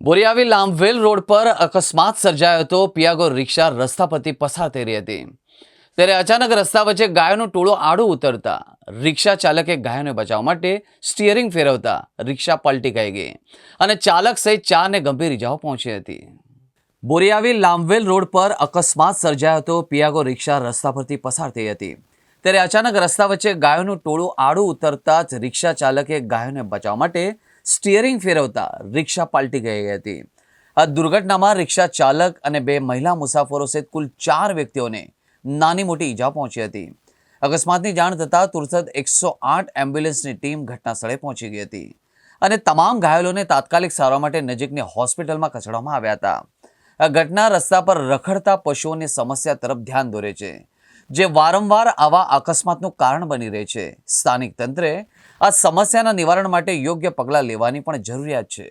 બોરિયાવી લાંભવેલ road પર અકસ્માત સર્જાયો હતો। પિયાગો રિક્ષા રસ્તા પરથી પસાર થઈ રહી હતી ત્યારે અચાનક રસ્તા વચ્ચે ગાયોનું ટોળું આડું ઉતરતા રિક્ષા ચાલકે ગાયોને બચાવવા માટે સ્ટીયરિંગ ફેરવતા રિક્ષા પલટી ખાઈ ગઈ અને ચાલક સહિત 4ને ગંભીર ઇજાઓ પહોંચી હતી। બોરિયાવી લાંભવેલ રોડ પર અકસ્માત સર્જાયો હતો। પિયાગો રિક્ષા રસ્તા પરથી પસાર થઈ હતી ત્યારે અચાનક રસ્તા વચ્ચે ગાયોનું ટોળું આડું ઉતરતા જ રિક્ષા ચાલકે ગાયોને બચાવવા માટે સ્ટીયરિંગ ફેરવતા રિક્ષા પલટી ગઈ હતી। આ દુર્ઘટનામાં રિક્ષા ચાલક અને 2 મહિલા મુસાફરો સહિત કુલ 4 વ્યક્તિઓને નાની મોટી ઈજા પહોંચી હતી। અકસ્માતની જાણ થતાં તુરંત 108 એમ્બ્યુલન્સની ટીમ ઘટના સ્થળે પહોંચી ગઈ હતી અને તમામ ઘાયલોને તાત્કાલિક સારવાર માટે નજીકની હોસ્પિટલમાં ખસેડવામાં આવ્યા હતા। આ ઘટના રસ્તા પર રખડતા પશુઓની સમસ્યા તરફ ધ્યાન દોરે છે, જે વારંવાર આવા અકસ્માતનું કારણ બની રહે છે। સ્થાનિક તંત્રે આ સમસ્યાના નિવારણ માટે યોગ્ય પગલાં લેવાની પણ જરૂરિયાત છે।